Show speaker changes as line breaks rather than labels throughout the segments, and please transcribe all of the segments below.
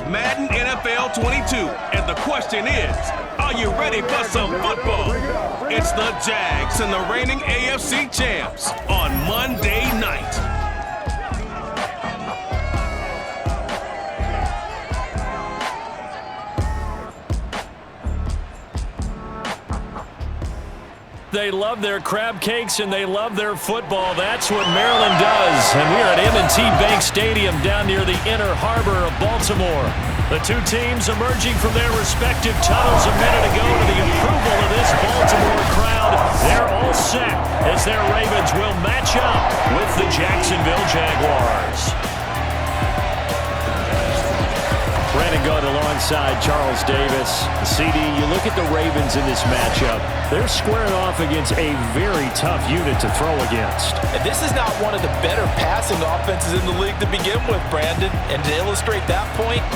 It's Madden NFL 22, and the question is, are you ready for some football? It's the Jags and the reigning AFC champs on Monday night.
They love their crab cakes and they love their football. That's what Maryland does. And we're at M&T Bank Stadium down near the Inner Harbor of Baltimore. The two teams emerging from their respective tunnels a minute ago to the approval of this Baltimore crowd. They're all set as their Ravens will match up with the Jacksonville Jaguars. Brandon Gaunt alongside Charles Davis. CD, you look at the Ravens in this matchup. They're squaring off against a very tough unit to throw against.
And this is not one of the better passing offenses in the league to begin with, Brandon. And to illustrate that point,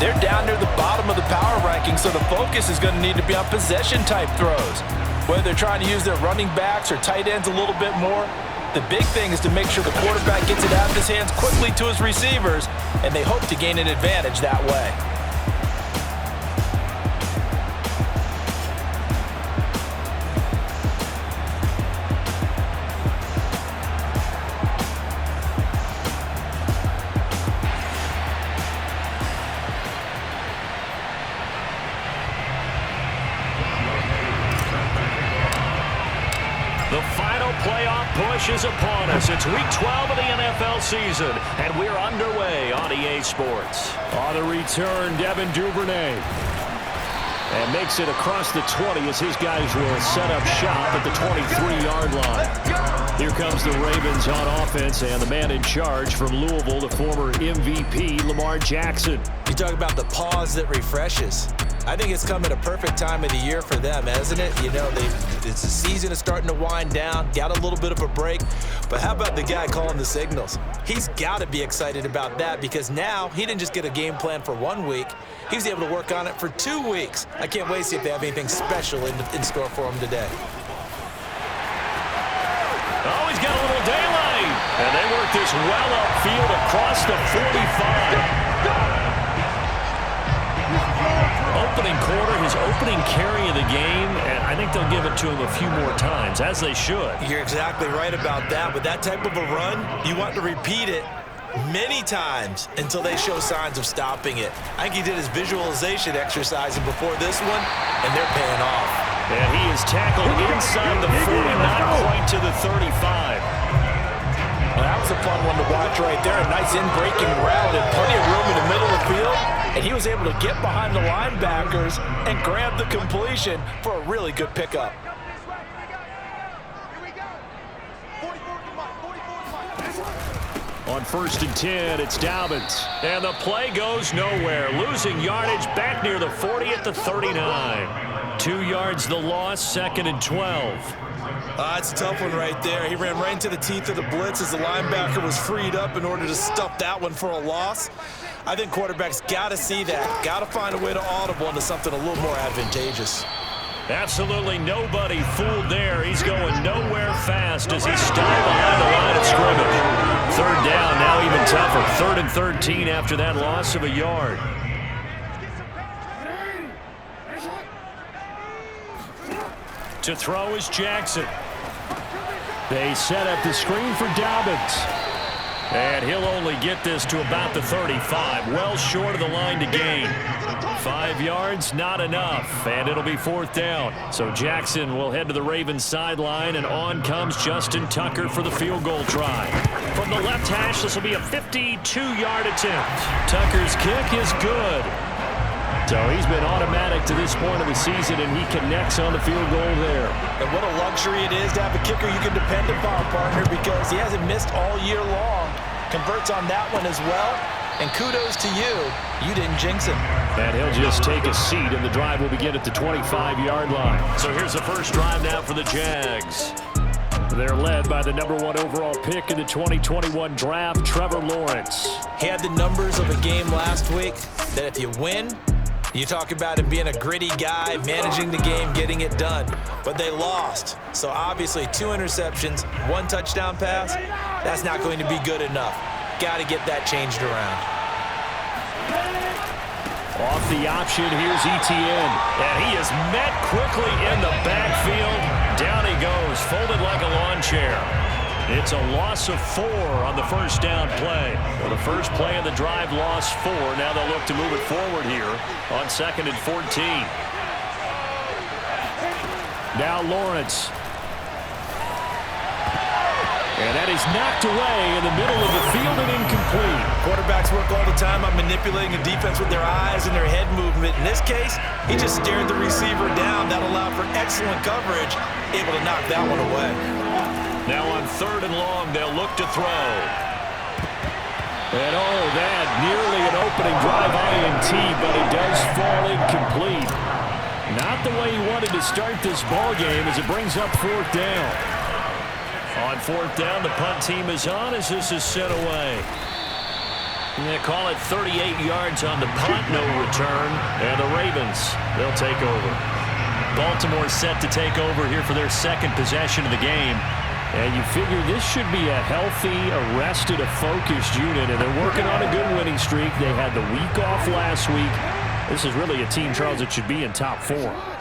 they're down near the bottom of the power ranking, so the focus is going to need to be on possession-type throws. Whether they're trying to use their running backs or tight ends a little bit more, the big thing is to make sure the quarterback gets it out of his hands quickly to his receivers, and they hope to gain an advantage that way.
The final playoff push is upon us. It's week 12 of the NFL season, and we're underway on EA Sports. On the return, Devin Duvernay. And makes it across the 20 as his guys will set up shop at the 23-yard line. Here comes the Ravens on offense, and the man in charge from Louisville, the former MVP, Lamar Jackson.
You talk about the pause that refreshes. I think it's come at a perfect time of the year for them, hasn't it? You know, it's the season is starting to wind down, got a little bit of a break. But how about the guy calling the signals? He's got to be excited about that because now he didn't just get a game plan for 1 week. He was able to work on it for 2 weeks. I can't wait to see if they have anything special in store for him today.
Oh, he's got a little daylight. And they work this well upfield across the 45. Opening quarter, his opening carry of the game, and I think they'll give it to him a few more times, as they should.
You're exactly right about that. With that type of a run, you want to repeat it many times until they show signs of stopping it. I think he did his visualization exercising before this one, and they're paying off.
And he is tackled inside the 40, not quite to the 35.
Well, that was a fun one to watch right there. A nice in-breaking route and plenty of room in the middle of the field. And he was able to get behind the linebackers and grab the completion for a really good pickup.
On 1st and 10, it's Dobbins. And the play goes nowhere. Losing yardage back near the 40 at the 39. 2 yards the loss, 2nd and 12.
That's a tough one right there. He ran right into the teeth of the blitz as the linebacker was freed up in order to stuff that one for a loss. I think quarterbacks got to see that. Got to find a way to audible into something a little more advantageous.
Absolutely nobody fooled there. He's going nowhere fast as he stopped behind the line of scrimmage. 3rd down, now even tougher. 3rd and 13 after that loss of a yard. To throw is Jackson. They set up the screen for Dobbins. And he'll only get this to about the 35, well short of the line to gain. 5 yards, not enough, and it'll be 4th down. So Jackson will head to the Ravens sideline, and on comes Justin Tucker for the field goal try. From the left hash, this will be a 52-yard attempt. Tucker's kick is good. So he's been automatic to this point of the season, and he connects on the field goal there.
And what a luxury it is to have a kicker you can depend upon, partner, because he hasn't missed all year long. Converts on that one as well. And kudos to you. You didn't jinx him.
And he'll just take a seat, and the drive will begin at the 25-yard line. So here's the first drive now for the Jags. They're led by the #1 overall pick in the 2021 draft, Trevor Lawrence.
He had the numbers of a game last week that if you win, you talk about him being a gritty guy, managing the game, getting it done. But they lost. So obviously 2 interceptions, 1 touchdown pass, that's not going to be good enough. Got to get that changed around.
Off the option, here's Etienne. And he is met quickly in the backfield. Down he goes, folded like a lawn chair. It's a loss of 4 on the first down play. Well, the first play of the drive lost 4. Now they'll look to move it forward here on 2nd and 14. Now Lawrence. And that is knocked away in the middle of the field and incomplete.
Quarterbacks work all the time on manipulating a defense with their eyes and their head movement. In this case, he just stared the receiver down. That allowed for excellent coverage, able to knock that one away.
Now on 3rd and long, they'll look to throw. And oh, that nearly an opening drive INT, but it does fall incomplete. Not the way he wanted to start this ball game as it brings up 4th down. On 4th down, the punt team is on as this is sent away. And they call it 38 yards on the punt, no return. And the Ravens, they'll take over. Baltimore set to take over here for their 2nd possession of the game. And you figure this should be a healthy, arrested, a focused unit. And they're working on a good winning streak. They had the week off last week. This is really a team, Charles, that should be in top 4.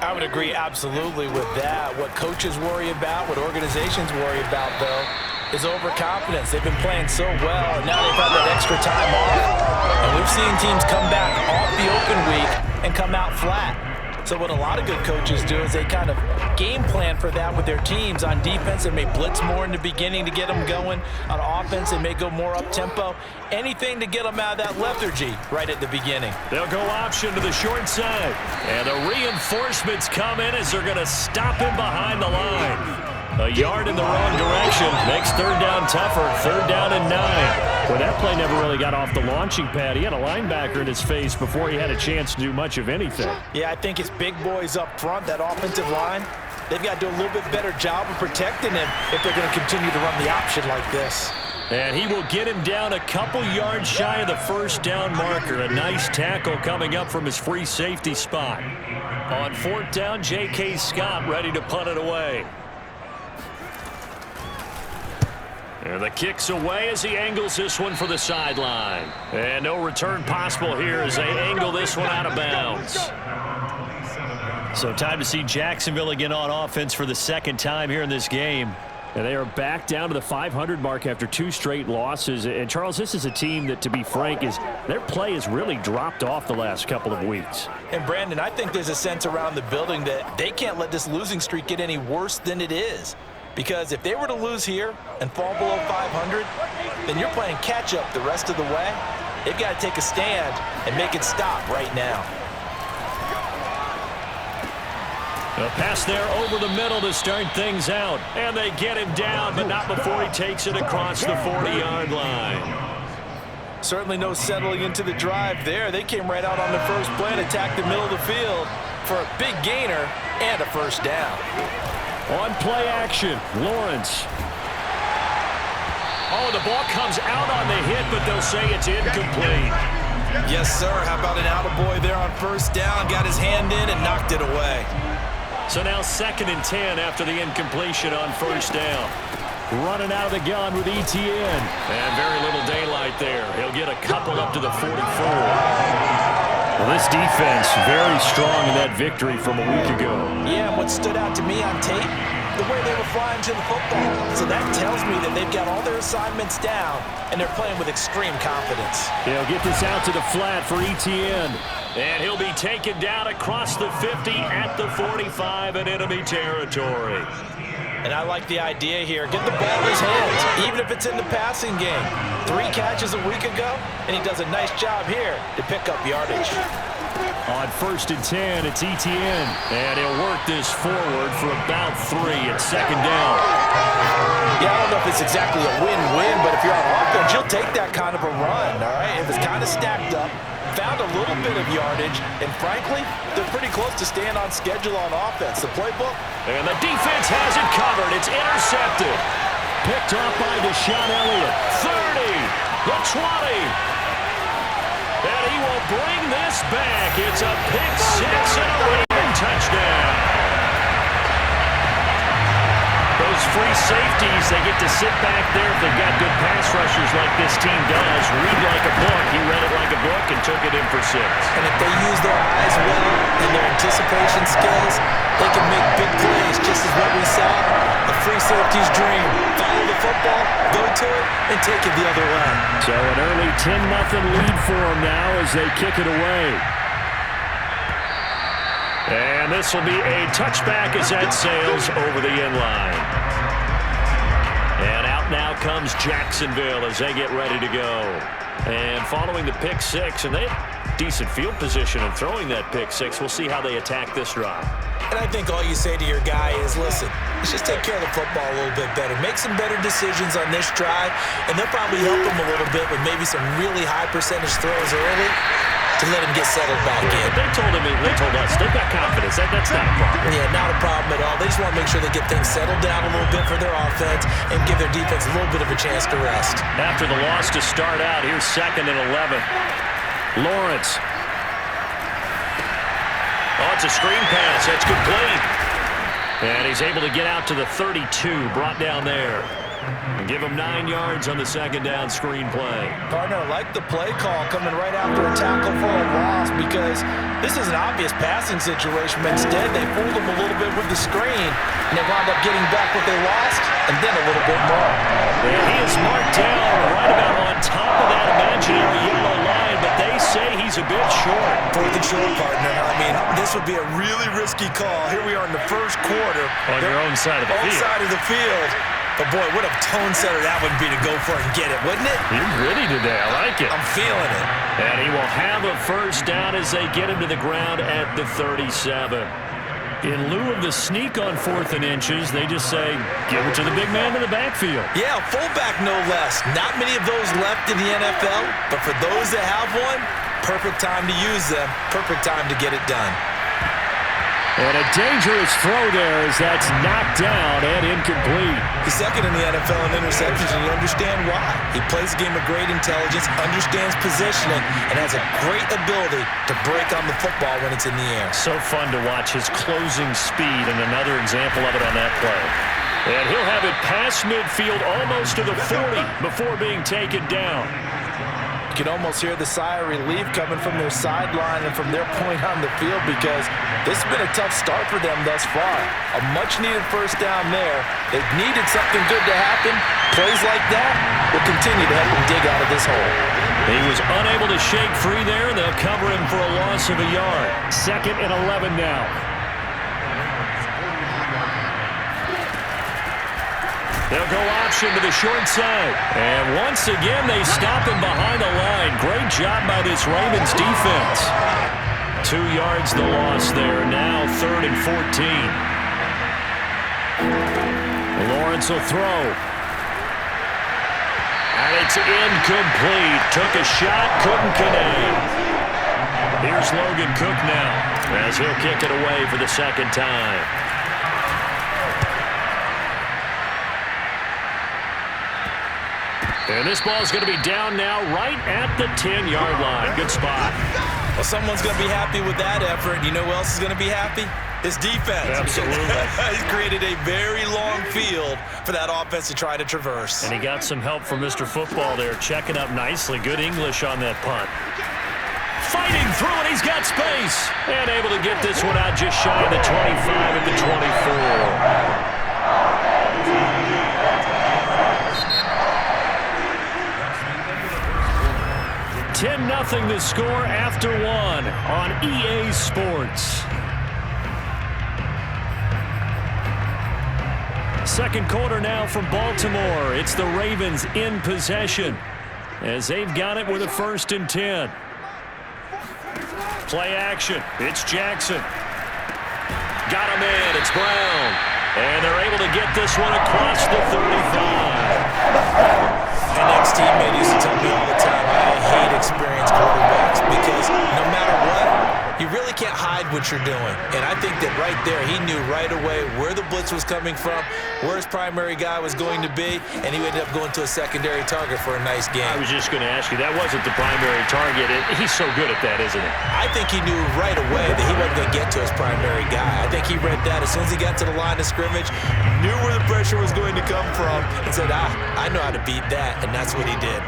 I would agree absolutely with that. What coaches worry about, what organizations worry about, though, is overconfidence. They've been playing so well, and now they've had that extra time off. And we've seen teams come back off the open week and come out flat. So what a lot of good coaches do is they kind of game plan for that with their teams. On defense, they may blitz more in the beginning to get them going. On offense, they may go more up-tempo. Anything to get them out of that lethargy right at the beginning.
They'll go option to the short side. And the reinforcements come in as they're going to stop him behind the line. A yard in the wrong direction makes 3rd down tougher. 3rd down and 9. Well, that play never really got off the launching pad. He had a linebacker in his face before he had a chance to do much of anything.
Yeah, I think it's big boys up front, that offensive line. They've got to do a little bit better job of protecting him if they're going to continue to run the option like this.
And he will get him down a couple yards shy of the 1st down marker. A nice tackle coming up from his free safety spot. On 4th down, J.K. Scott ready to punt it away. And the kick's away as he angles this one for the sideline. And no return possible here as they angle this one out of bounds. So time to see Jacksonville again on offense for the 2nd time here in this game. And they are back down to the 500 mark after 2 straight losses. And, Charles, this is a team that, to be frank, their play has really dropped off the last couple of weeks.
And, Brandon, I think there's a sense around the building that they can't let this losing streak get any worse than it is. Because if they were to lose here and fall below 500, then you're playing catch-up the rest of the way. They've got to take a stand and make it stop right now.
A pass there over the middle to start things out. And they get him down, but not before he takes it across the 40-yard line.
Certainly no settling into the drive there. They came right out on the first play and attacked the middle of the field for a big gainer and a 1st down.
On play action, Lawrence. Oh, the ball comes out on the hit, but they'll say it's incomplete.
Yes, sir. How about an attaboy there on 1st down? Got his hand in and knocked it away.
So now 2nd and 10 after the incompletion on 1st down. Running out of the gun with Etienne. And very little daylight there. He'll get a couple up to the 44. Well, this defense very strong in that victory from a week ago.
Yeah, and what stood out to me on tape, the way they were flying to the football. So that tells me that they've got all their assignments down, and they're playing with extreme confidence.
They'll get this out to the flat for Etienne. And he'll be taken down across the 50 at the 45 in enemy territory.
And I like the idea here. Get the ball in his hands, even if it's in the passing game. 3 catches a week ago, and he does a nice job here to pick up yardage.
On 1st and 10, it's Etienne. And he'll work this forward for about 3 at 2nd down.
Yeah, I don't know if it's exactly a win-win, but if you're on offense, you'll take that kind of a run, all right? If it's kind of stacked up, found a little bit of yardage, and frankly, they're pretty close to staying on schedule on offense. The playbook.
And the defense has it covered. It's intercepted. Picked off by Deshaun Elliott. 30, the 20. And he will bring this back. It's a pick 6 and a Raven touchdown. Those those free safeties, they get to sit back there if they've got good pass rushers like this team does. Read like a book. He read it like a book and took it in for 6.
And if they use their eyes well and their anticipation skills, they can make big plays, just as what we saw. A free safety's dream. Follow the football, go to it, and take it the other way.
So an early 10-0 lead for them now as they kick it away. And this will be a touchback as that sails over the end line. And out now comes Jacksonville as they get ready to go. And following the pick 6, and they have decent field position in throwing that pick 6. We'll see how they attack this drive.
And I think all you say to your guy is, listen, let's just take care of the football a little bit better. Make some better decisions on this drive, and they'll probably help him a little bit with maybe some really high percentage throws early to let him get settled back in.
But they told us, they've got confidence. That's not a problem.
Yeah, not a problem at all. They just want to make sure they get things settled down a little bit for their offense and give their defense a little bit of a chance to rest.
After the loss to start out, here's 2nd and 11. Lawrence. Oh, it's a screen pass. That's complete. And he's able to get out to the 32, brought down there. And give him 9 yards on the 2nd down screen play.
Partner, like the play call coming right after a tackle for a loss, because this is an obvious passing situation, but instead they fooled him a little bit with the screen, and they wound up getting back what they lost, and then a little bit more.
And he is marked down right about on top of that imaginary yellow line, but they say he's a bit short.
4th and short, partner. I mean, this would be a really risky call. Here we are in the first quarter.
On your own side of the field.
Own side of the field. But, boy, what a tone setter that would be to go for it and get it, wouldn't it?
You're gritty today. I like it.
I'm feeling it.
And he will have a first down as they get him to the ground at the 37. In lieu of the sneak on 4th and inches, they just say, give it to the big man in the backfield.
Yeah, fullback no less. Not many of those left in the NFL, but for those that have one, perfect time to use them, perfect time to get it done.
And a dangerous throw there as that's knocked down and incomplete.
He's 2nd in the NFL in interceptions, and you understand why. He plays a game of great intelligence, understands positioning, and has a great ability to break on the football when it's in the air.
So fun to watch his closing speed, and another example of it on that play. And he'll have it past midfield almost to the 40 before being taken down.
You can almost hear the sigh of relief coming from their sideline and from their point on the field, because this has been a tough start for them thus far. A much-needed first down there. They've needed something good to happen. Plays like that will continue to help them dig out of this hole.
He was unable to shake free there. They'll cover him for a loss of a yard. 2nd and 11 now. They'll go option to the short side. And once again, they stop him behind the line. Great job by this Ravens defense. 2 yards the loss there. Now 3rd and 14. Lawrence will throw. And it's incomplete. Took a shot, couldn't connect. Here's Logan Cook now as he'll kick it away for the 2nd time. And this ball's going to be down now right at the 10-yard line. Good spot.
Well, someone's going to be happy with that effort. You know who else is going to be happy? His defense.
Absolutely.
He's created a very long field for that offense to try to traverse.
And he got some help from Mr. Football there, checking up nicely. Good English on that punt. Fighting through it, he's got space. And able to get this one out just shy of the 25 at the 24. 10-0 the score after 1 on EA Sports. Second quarter now from Baltimore. It's the Ravens in possession as they've got it with a 1st and 10. Play action. It's Jackson. Got him in. It's Brown. And they're able to get this one across the 35.
My next teammate used to tell me all the time, I hate experienced quarterbacks, because no matter what, you really can't hide what you're doing. And I think that right there, he knew right away where the blitz was coming from, where his primary guy was going to be, and he ended up going to a secondary target for a nice game.
I was just going to ask you, that wasn't the primary target. He's so good at that, isn't he?
I think he knew right away that he wasn't going to get to his primary guy. I think he read that as soon as he got to the line of scrimmage, knew where the pressure was going to come from, and said, I know how to beat that, and that's what he did.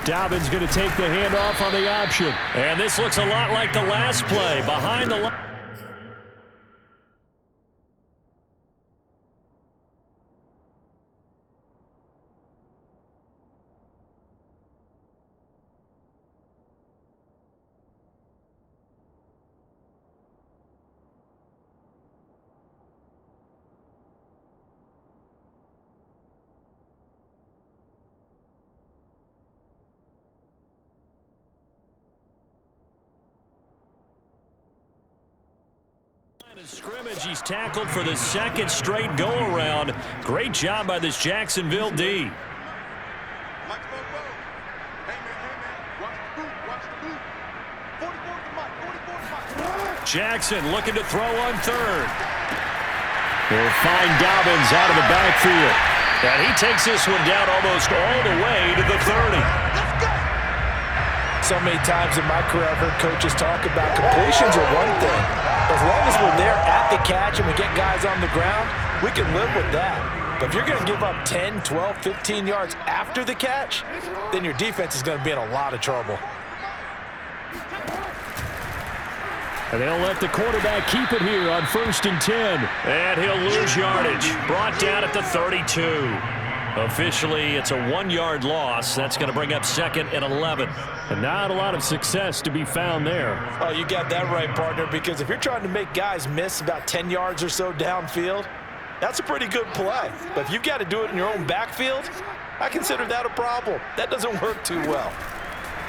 Dobbins going to take the handoff on the option. And this looks a lot like the last play. Behind the line. Scrimmage, he's tackled for the second straight go-around. Great job by this Jacksonville D. Jackson looking to throw on third. He'll find Dobbins out of the backfield. And he takes this one down almost all the way to the 30.
So many times in my career I've heard coaches talk about completions are one thing. As long as we're there at the catch and we get guys on the ground, we can live with that. But if you're going to give up 10, 12, 15 yards after the catch, then your defense is going to be in a lot of trouble.
And they'll let the quarterback keep it here on 1st and 10. And he'll lose yardage. Brought down at the 32. Officially, it's a 1-yard loss. That's going to bring up 2nd and 11. And not a lot of success to be found there.
Oh, you got that right, partner, because if you're trying to make guys miss about 10 yards or so downfield, that's a pretty good play. But if you've got to do it in your own backfield, I consider that a problem. That doesn't work too well.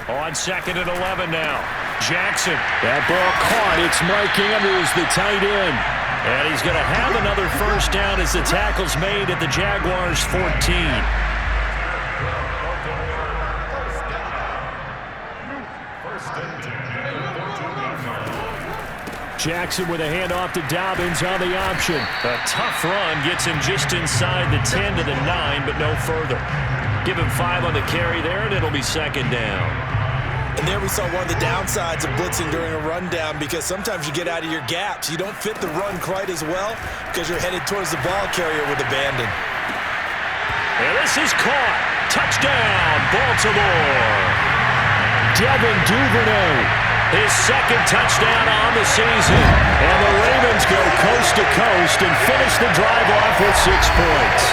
On 2nd and 11 now. Jackson. That ball caught. It's Mike Andrews, the tight end. And he's going to have another first down as the tackle's made at the Jaguars 14. Jackson with a handoff to Dobbins on the option. A tough run gets him just inside the 10 to the 9, but no further. Give him 5 on the carry there, and it'll be 2nd down.
And there we saw one of the downsides of blitzing during a rundown, because sometimes you get out of your gaps. You don't fit the run quite as well because you're headed towards the ball carrier with abandon.
And this is caught. Touchdown, Baltimore. Devin Duvernay, his 2nd touchdown on the season. And the Ravens go coast to coast and finish the drive off with 6 points.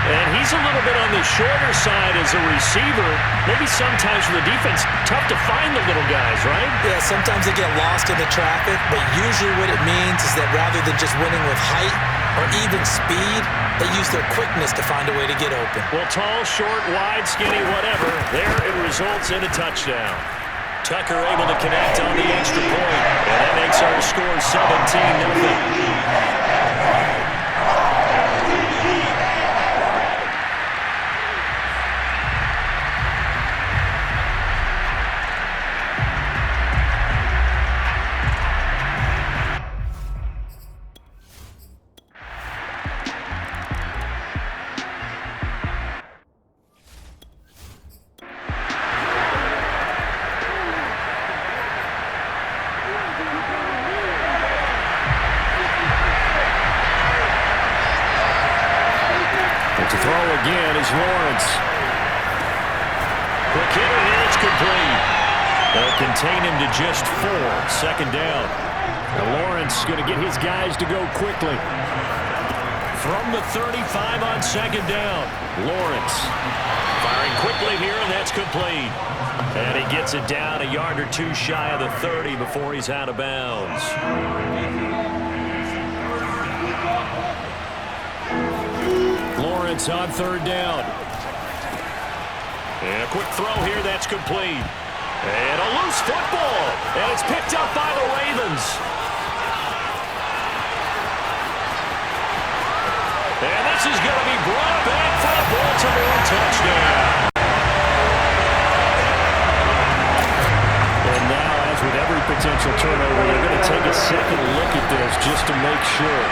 And he's a little bit on the shorter side as a receiver. Maybe sometimes for the defense, tough to find the little guys, right?
Yeah, sometimes they get lost in the traffic, but usually what it means is that rather than just winning with height or even speed, they use their quickness to find a way to get open.
Well, tall, short, wide, skinny, whatever, there it results in a touchdown. Tucker able to connect on the extra point, and that makes our score 17-0. To throw again is Lawrence. Quick hitter here, it's complete. They'll contain him to just 4. 2nd down. And Lawrence going to get his guys to go quickly. From the 35 on 2nd down. Lawrence firing quickly here, and that's complete. And he gets it down a yard or 2 shy of the 30 before he's out of bounds. Lawrence on 3rd down. And a quick throw here, that's complete. And a loose football. And it's picked up by the Ravens. And this is going to be brought back for a Baltimore touchdown. every potential turnover, they're going to take a second look at this just to make sure.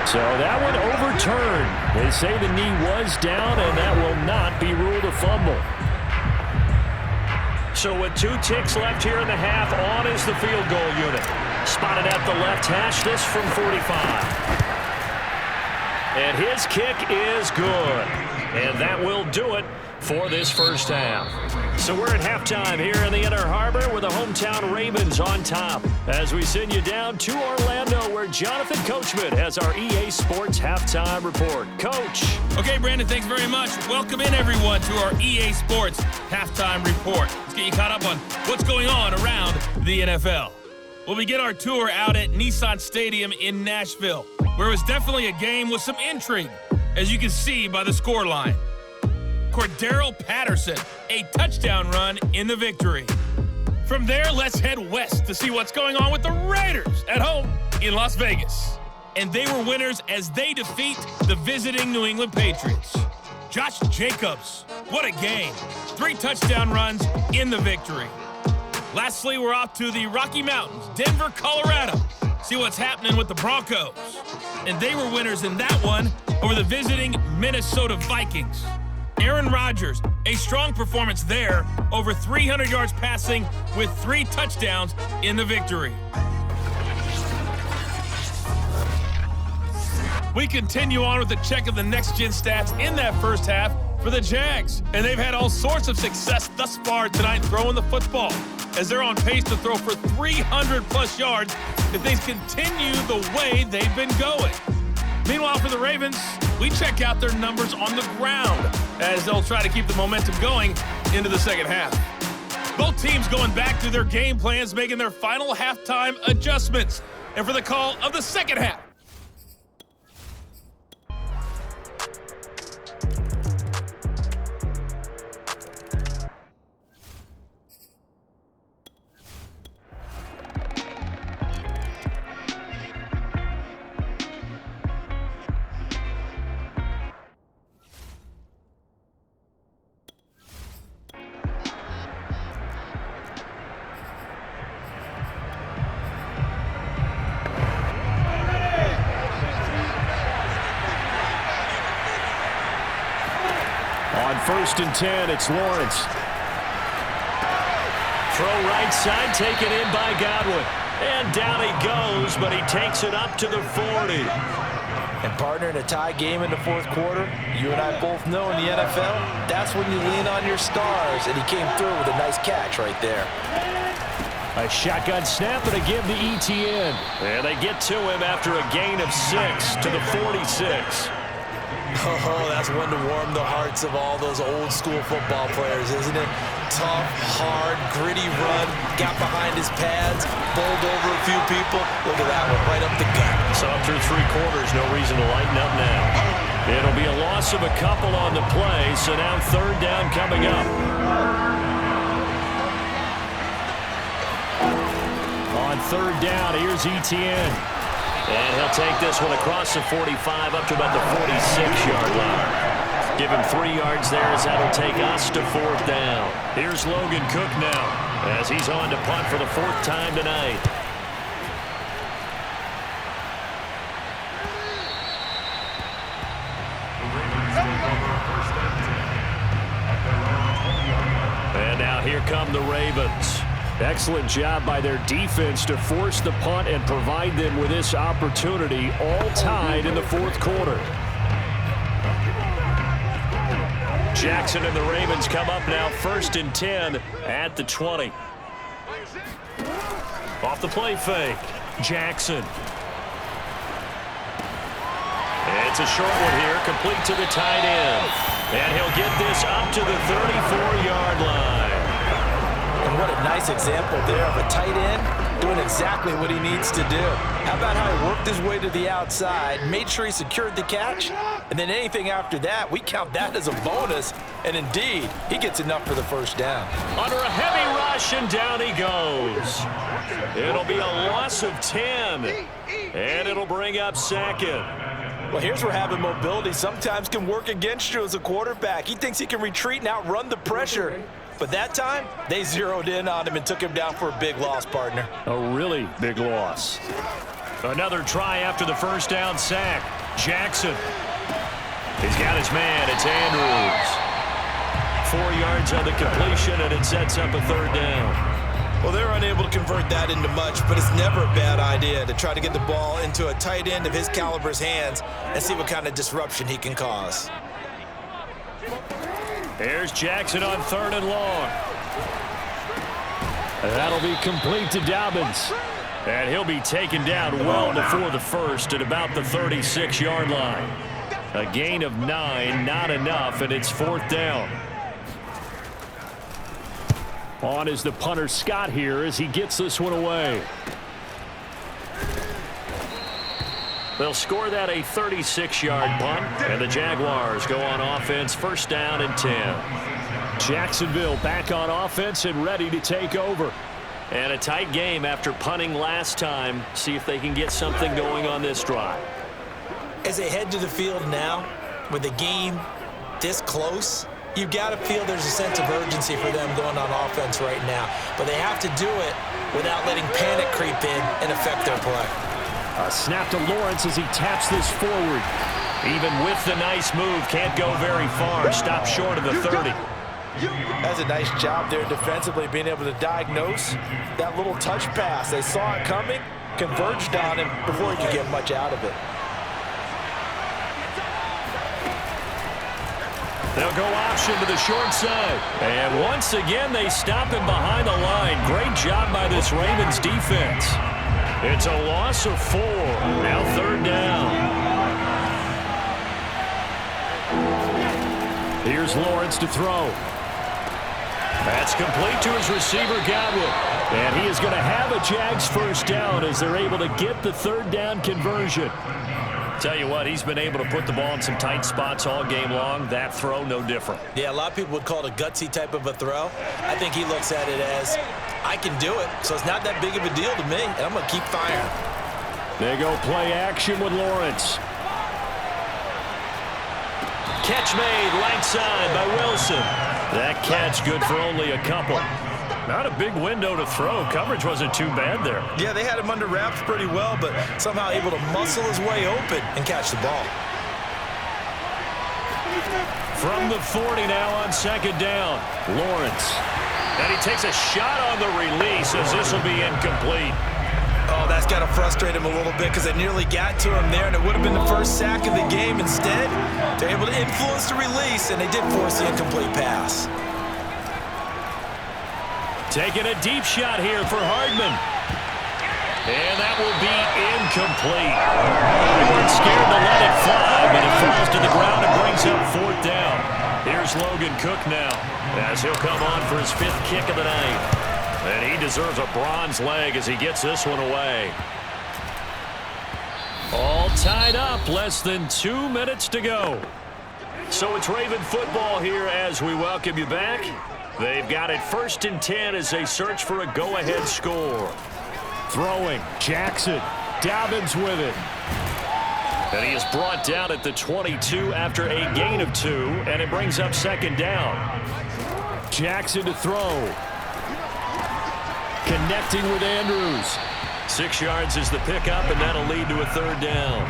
So that one overturned. They say the knee was down, and that will not be ruled a fumble. So with 2 ticks left here in the half, on is the field goal unit. Spotted at the left hash, this from 45. And his kick is good. And that will do it for this first half. So we're at halftime here in the Inner Harbor with the hometown Ravens on top as we send you down to Orlando where Jonathan Coachman has our EA Sports halftime report. Coach.
Okay, Brandon, thanks very much. Welcome in, everyone, to our EA Sports halftime report. Let's get you caught up on what's going on around the NFL. We'll begin our tour out at Nissan Stadium in Nashville, where it was definitely a game with some intrigue, as you can see by the scoreline. Cordero Patterson, a touchdown run in the victory. From there, let's head west to see what's going on with the Raiders at home in Las Vegas. And they were winners as they defeat the visiting New England Patriots. Josh Jacobs, what a game. 3 touchdown runs in the victory. Lastly, we're off to the Rocky Mountains, Denver, Colorado. See what's happening with the Broncos. And they were winners in that one over the visiting Minnesota Vikings. Aaron Rodgers, a strong performance there, over 300 yards passing with 3 touchdowns in the victory. We continue on with the check of the next-gen stats in that first half for the Jags. And they've had all sorts of success thus far tonight throwing the football, as they're on pace to throw for 300-plus yards if they continue the way they've been going. Meanwhile, for the Ravens, we check out their numbers on the ground as they'll try to keep the momentum going into the second half. Both teams going back to their game plans, making their final halftime adjustments. And for the call of the second half.
First and 10, it's Lawrence. Throw right side, taken in by Godwin. And down he goes, but he takes it up to the 40.
And partner, in a tie game in the fourth quarter, you and I both know in the NFL, that's when you lean on your stars. And he came through with a nice catch right there.
A shotgun snap and a give to ETN. And they get to him after a gain of 6 to the 46.
Oh, that's one to warm the hearts of all those old school football players, isn't it? Tough, hard, gritty run, got behind his pads, bowled over a few people. Look at that one, right up the gut.
So up through 3 quarters, no reason to lighten up now. It'll be a loss of a couple on the play, so now third down coming up. On third down, here's ETN. And he'll take this one across the 45 up to about the 46-yard line. Give him 3 yards there as that'll take us to fourth down. Here's Logan Cook now as he's on to punt for the 4th time tonight. And now here come the Ravens. Excellent job by their defense to force the punt and provide them with this opportunity, all tied in the 4th quarter. Jackson and the Ravens come up now 1st and 10 at the 20. Off the play fake, Jackson. It's a short one here, complete to the tight end. And he'll get this up to the 34-yard line.
And what a nice example there of a tight end doing exactly what he needs to do. How about how he worked his way to the outside, made sure he secured the catch, and then anything after that, we count that as a bonus. And indeed, he gets enough for the first down.
Under a heavy rush, and down he goes. It'll be a loss of 10, and it'll bring up second.
Well, here's where having mobility sometimes can work against you as a quarterback. He thinks he can retreat and outrun the pressure. But that time, they zeroed in on him and took him down for a big loss, partner.
A really big loss. Another try after the first down sack. Jackson. He's got his man. It's Andrews. 4 yards on the completion, and it sets up a third down.
Well, they're unable to convert that into much, but it's never a bad idea to try to get the ball into a tight end of his caliber's hands and see what kind of disruption he can cause.
Here's Jackson on 3rd and long. That'll be complete to Dobbins. And he'll be taken down well before the first at about the 36-yard line. A gain of 9, not enough, and it's 4th down. On is the punter Scott here as he gets this one away. They'll score that a 36-yard punt, and the Jaguars go on offense, 1st down and 10. Jacksonville back on offense and ready to take over. And a tight game after punting last time. See if they can get something going on this drive.
As they head to the field now, with the game this close, you've got to feel there's a sense of urgency for them going on offense right now. But they have to do it without letting panic creep in and affect their play.
A snap to Lawrence as he taps this forward. Even with the nice move, can't go very far. Stopped short of the 30.
That's a nice job there defensively, being able to diagnose that little touch pass. They saw it coming, converged on him before he could get much out of it.
They'll go option to the short side. And once again, they stop him behind the line. Great job by this Ravens defense. It's a loss of 4. Now 3rd down. Here's Lawrence to throw. That's complete to his receiver, Godwin. And he is going to have a Jags 1st down as they're able to get the 3rd down conversion. Tell you what, he's been able to put the ball in some tight spots all game long. That throw, no different.
Yeah, a lot of people would call it a gutsy type of a throw. I think he looks at it as, I can do it, so it's not that big of a deal to me, and I'm going to keep firing.
They go play action with Lawrence. Catch made right side by Wilson. That catch good for only a couple. Not a big window to throw. Coverage wasn't too bad there.
Yeah, they had him under wraps pretty well, but somehow able to muscle his way open and catch the ball.
From the 40 now on 2nd down, Lawrence. And he takes a shot on the release as this will be incomplete.
Oh, that's got to frustrate him a little bit because they nearly got to him there, and it would have been the first sack of the game. Instead, they're able to influence the release, and they did force the incomplete pass.
Taking a deep shot here for Hardman. And that will be incomplete. They weren't scared to let it fly, but it falls to the ground and brings up 4th down. Here's Logan Cook now as he'll come on for his 5th kick of the night. And he deserves a bronze leg as he gets this one away. All tied up, less than 2 minutes to go. So it's Raven football here as we welcome you back. They've got it 1st and 10 as they search for a go-ahead score. Throwing, Jackson, Dobbins with it. And he is brought down at the 22 after a gain of 2, and it brings up 2nd down. Jackson to throw. Connecting with Andrews. 6 yards is the pickup, and that'll lead to a 3rd down.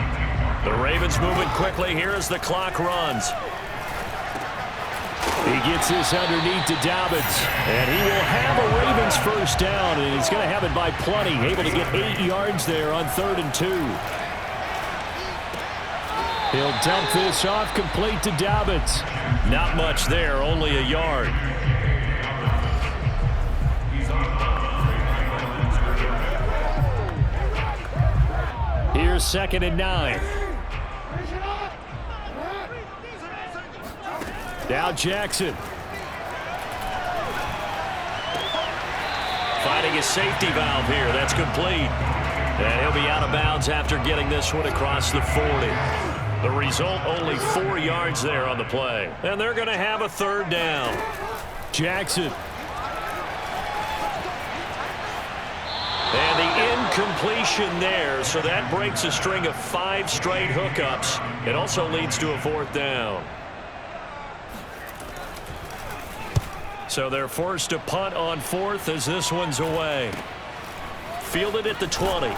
The Ravens moving quickly here as the clock runs. He gets this underneath to Dobbins, and he will have a Ravens 1st down, and he's going to have it by plenty, able to get 8 yards there on 3rd and 2. He'll dump this off complete to Dobbins. Not much there, only a yard. Here's 2nd and 9. Now Jackson. Finding a safety valve here. That's complete. And he'll be out of bounds after getting this one across the 40. The result, only 4 yards there on the play. And they're going to have a 3rd down. Jackson. And the Incompletion there, so that breaks a string of 5 straight hookups. It also leads to a 4th down. So they're forced to punt on 4th as this one's away. Fielded at the 20.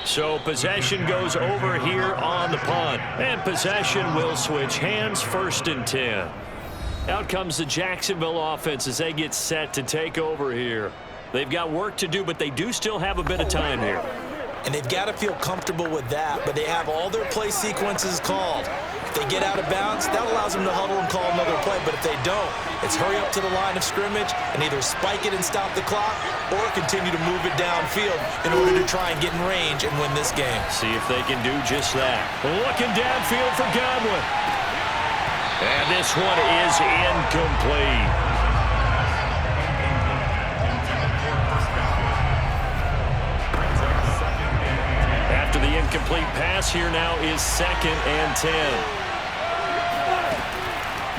So possession goes over here on the punt. And possession will switch hands, 1st and 10. Out comes the Jacksonville offense as they get set to take over here. They've got work to do, but they do still have a bit of time here.
And they've got to feel comfortable with that, but they have all their play sequences called. If they get out of bounds, that allows them to huddle and call another play, but if they don't, it's hurry up to the line of scrimmage and either spike it and stop the clock or continue to move it downfield in order to try and get in range and win this game.
See if they can do just that. Looking downfield for Godwin. And this one is incomplete. After the incomplete pass, here now is 2nd and 10.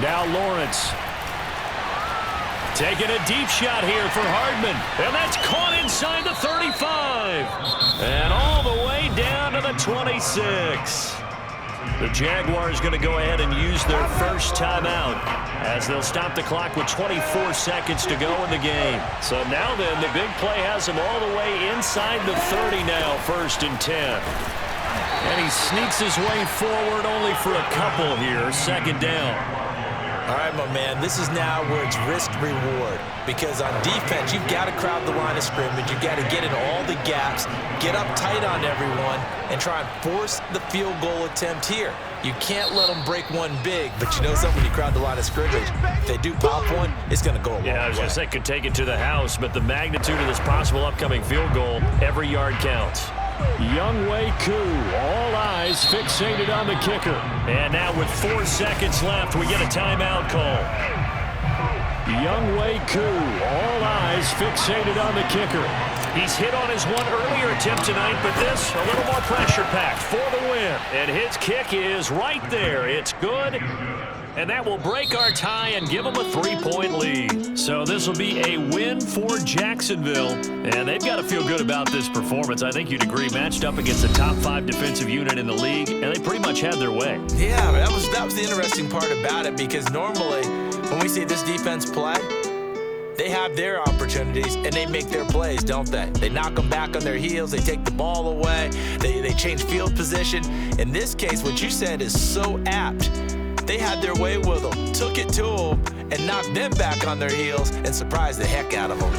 Now Lawrence. Taking a deep shot here for Hardman. And that's caught inside the 35. And all the way down to the 26. The Jaguars going to go ahead and use their first timeout as they'll stop the clock with 24 seconds to go in the game. So now then, the big play has him all the way inside the 30 now, 1st and 10. And he sneaks his way forward only for a couple here, 2nd down.
All right, my man, this is now where it's risk-reward because on defense, you've got to crowd the line of scrimmage. You've got to get in all the gaps, get up tight on everyone, and try and force the field goal attempt here. You can't let them break one big, but you know something, when you crowd the line of scrimmage, if they do pop one, it's going to go a long way.
Yeah, I was going to say could take it to the house, but the magnitude of this possible upcoming field goal, every yard counts. Younghoe Koo, all eyes fixated on the kicker. And now with 4 seconds left, we get a timeout call. Younghoe Koo, all eyes fixated on the kicker. He's hit on his one earlier attempt tonight, but this a little more pressure-packed for the win. And his kick is right there. It's good. And that will break our tie and give them a 3-point lead. So this will be a win for Jacksonville. And they've got to feel good about this performance. I think you'd agree, matched up against the top 5 defensive unit in the league, and they pretty much had their way.
Yeah, that was the interesting part about it, because normally when we see this defense play, they have their opportunities and they make their plays, don't they? They knock them back on their heels. They take the ball away. They change field position. In this case, what you said is so apt. They had their way with them, took it to them, and knocked them back on their heels and surprised the heck out of them.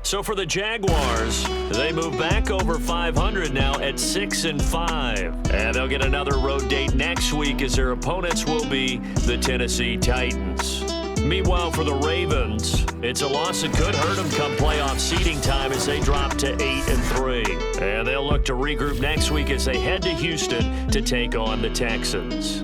So for the Jaguars, they move back over 500 now at 6-5. And they'll get another road date next week as their opponents will be the Tennessee Titans. Meanwhile, for the Ravens, it's a loss that could hurt them come playoff seeding time as they drop to 8-3. And they'll look to regroup next week as they head to Houston to take on the Texans.